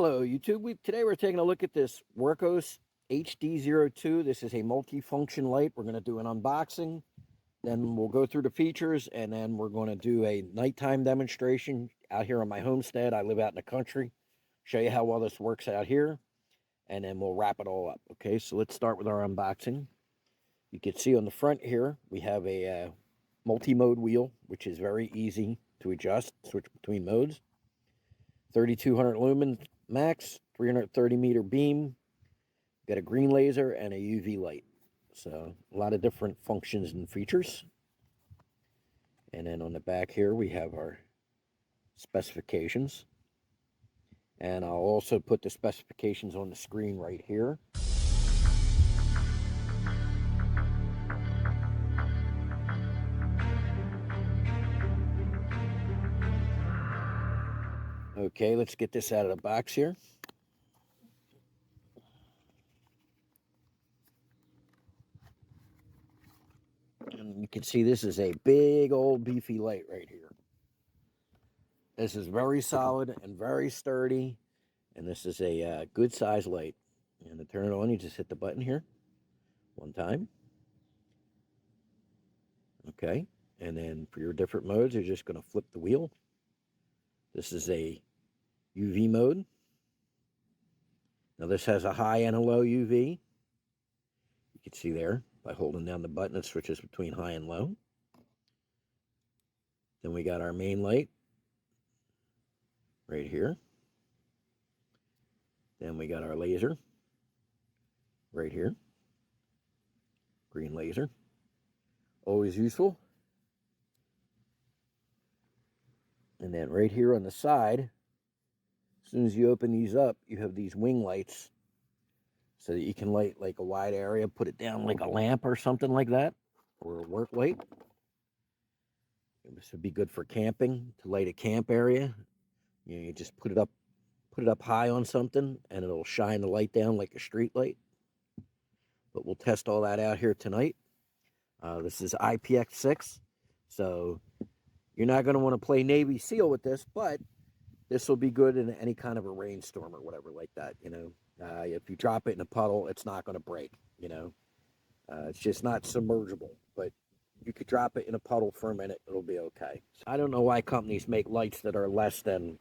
Hello YouTube. Today we're taking a look at this WURKKOS HD02. This is a multi-function light. We're going to do an unboxing, then we'll go through the features, and then we're going to do a nighttime demonstration out here on my homestead. I live out in the country. Show you how well this works out here, and then we'll wrap it all up. Okay, so let's start with our unboxing. You can see on the front here we have a multi-mode wheel, which is very easy to adjust, switch between modes. 3200 lumens max, 330 meter beam, got a green laser and a UV light. So a lot of different functions and features. And then on the back here we have our specifications. And I'll also put the specifications on the screen right here. Okay, let's get this out of the box here. And you can see this is a big old beefy light right here. This is very solid and very sturdy, and this is a good size light. And to turn it on, you just hit the button here one time. Okay, and then for your different modes, you're just going to flip the wheel. This is a UV mode. Now this has a high and a low UV. You can see there by holding down the button, it switches between high and low. Then we got our main light right here. Then we got our laser right here. Green laser. Always useful. And then right here on the side, as soon as you open these up, you have these wing lights so that you can light like a wide area, put it down like a lamp or something like that, or a work light. This would be good for camping, to light a camp area. You just put it up high on something and it'll shine the light down like a street light. But we'll test all that out here tonight. This is IPX6, so you're not going to want to play Navy SEAL with this, but this will be good in any kind of a rainstorm or whatever like that, you know. If you drop it in a puddle, it's not going to break, you know. It's just not submergible, but you could drop it in a puddle for a minute, it'll be okay. I don't know why companies make lights that are less than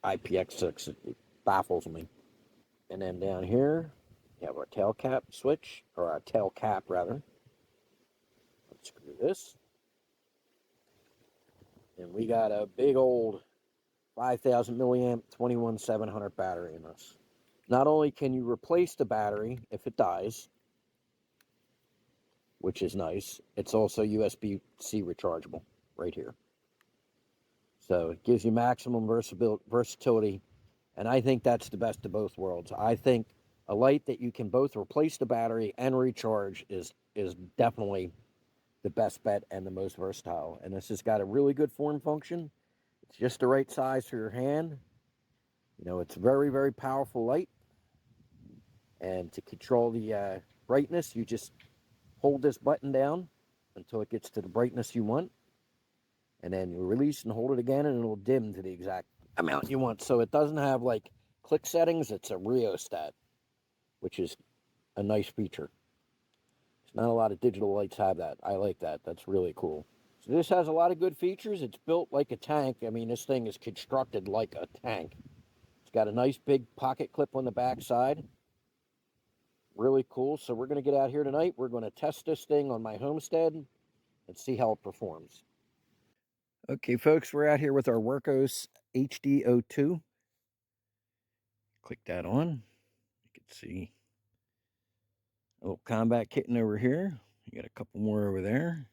IPX6. It baffles me. And then down here, you have our tail cap switch, or our tail cap rather. Let's screw this. And we got a big old 5,000 milliamp 21700 battery in this. Not only can you replace the battery if it dies, which is nice, it's also USB-C rechargeable right here. So it gives you maximum versatility, and I think that's the best of both worlds. I think a light that you can both replace the battery and recharge is definitely the best bet and the most versatile. And this has got a really good form function. It's just the right size for your hand. You know, it's very, very powerful light. And to control the brightness, you just hold this button down until it gets to the brightness you want. And then you release and hold it again, and it'll dim to the exact amount you want. So it doesn't have like click settings. It's a rheostat, which is a nice feature. There's not a lot of digital lights have that. I like that. That's really cool. So this has a lot of good features. It's built like a tank. I mean, this thing is constructed like a tank. It's got a nice big pocket clip on the back side. Really cool. So we're going to get out here tonight. We're going to test this thing on my homestead and see how it performs. Okay, folks, we're out here with our WURKKOS HD02. Click that on. You can see a little combat kitten over here. You got a couple more over there.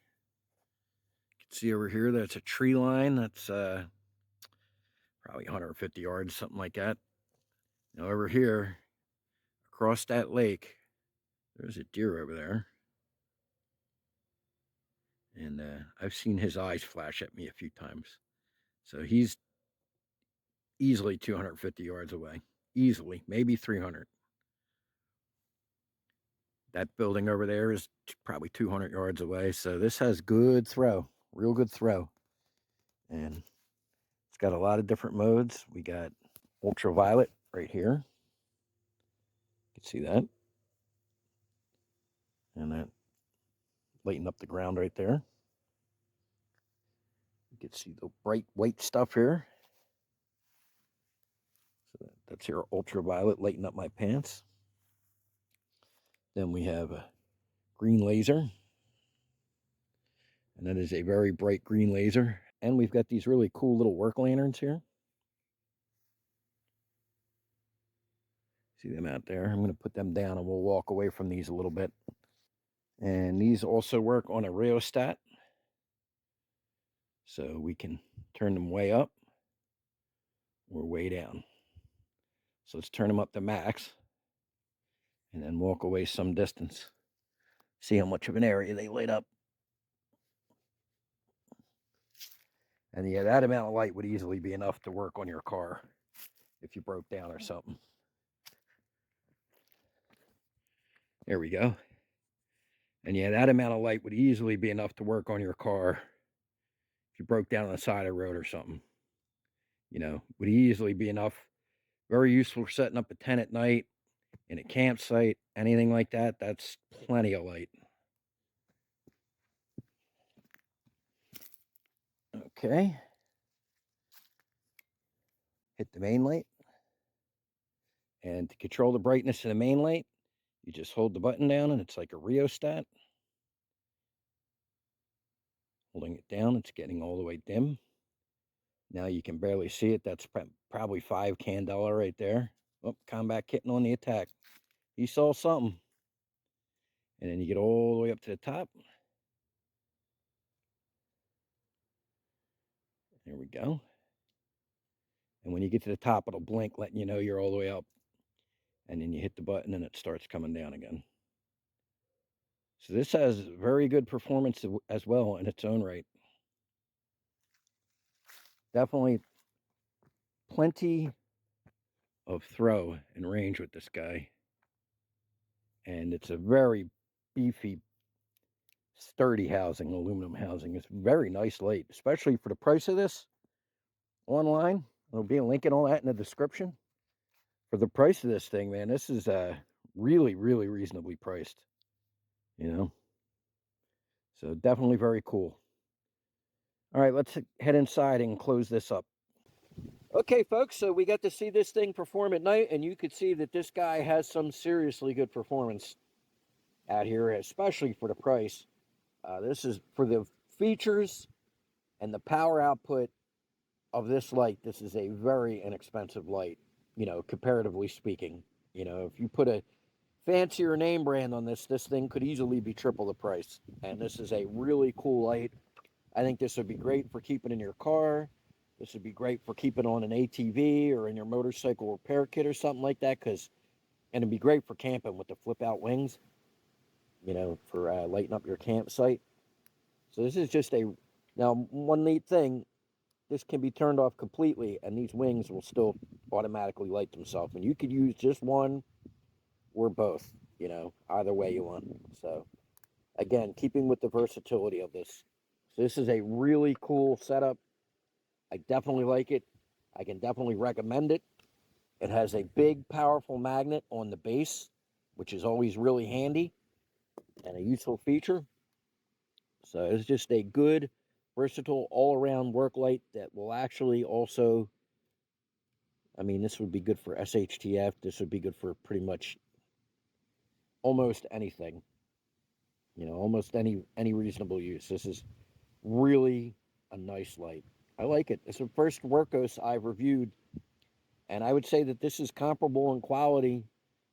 You can see over here that's a tree line. That's probably 150 yards, something like that. Now over here, across that lake, there's a deer over there. And I've seen his eyes flash at me a few times. So he's easily 250 yards away. Easily, maybe 300. That building over there is probably 200 yards away. So this has good throw, real good throw. And it's got a lot of different modes. We got ultraviolet, right here. You can see that. And that lighting up the ground right there. You can see the bright white stuff here. So that's your ultraviolet lighting up my pants. Then we have a green laser. And that is a very bright green laser. And we've got these really cool little work lanterns here. See them out there? I'm going to put them down and we'll walk away from these a little bit. And these also work on a rheostat. So we can turn them way up or way down. So let's turn them up to max and then walk away some distance. See how much of an area they light up. And yeah, that amount of light would easily be enough to work on your car if you broke down or something. There we go. And yeah, that amount of light would easily be enough to work on your car if you broke down on the side of the road or something. You know, would easily be enough. Very useful for setting up a tent at night, in a campsite, anything like that. That's plenty of light. Okay. Hit the main light. And to control the brightness of the main light, you just hold the button down and it's like a rheostat. Holding it down, it's getting all the way dim. Now you can barely see it. That's probably 5 candela right there. Oh, combat kitten on the attack. He saw something. And then you get all the way up to the top. There we go. And when you get to the top, it'll blink, letting you know you're all the way up. And then you hit the button and it starts coming down again. So this has very good performance as well in its own right. Definitely plenty of throw and range with this guy. And it's a very beefy, sturdy housing, aluminum housing. It's very nice light, especially for the price of this online. There'll be a link and all that in the description. For the price of this thing, man, this is really, really reasonably priced, you know. So definitely very cool. All right, let's head inside and close this up. Okay, folks, so we got to see this thing perform at night, and you could see that this guy has some seriously good performance out here, especially for the price. This is for the features and the power output of this light. This is a very inexpensive light, you know, comparatively speaking. You know, if you put a fancier name brand on this thing could easily be triple the price. And this is a really cool light. I think this would be great for keeping in your car. This would be great for keeping on an ATV or in your motorcycle repair kit or something like that. And it'd be great for camping with the flip out wings, you know, for lighting up your campsite. So this is just now one neat thing, this can be turned off completely and these wings will still automatically light themselves. And you could use just one or both, you know, either way you want. So again, keeping with the versatility of this. So this is a really cool setup. I definitely like it. I can definitely recommend it. It has a big, powerful magnet on the base, which is always really handy and a useful feature. So it's just a good, versatile, all-around work light that will actually also, I mean, this would be good for SHTF. This would be good for pretty much almost anything. You know, almost any reasonable use. This is really a nice light. I like it. It's the first WURKKOS I've reviewed, and I would say that this is comparable in quality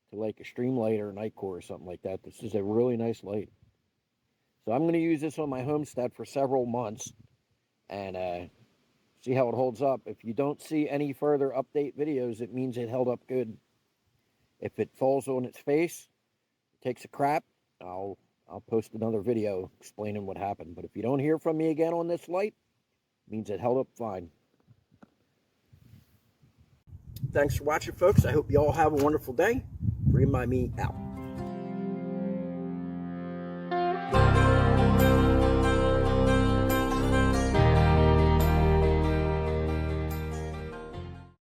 to like a Streamlight or a Nightcore or something like that. This is a really nice light. So I'm going to use this on my homestead for several months and see how it holds up. If you don't see any further update videos, it means it held up good. If it falls on its face, takes a crap, I'll post another video explaining what happened. But if you don't hear from me again on this light, it means it held up fine. Thanks for watching, folks. I hope you all have a wonderful day. Free My Me out.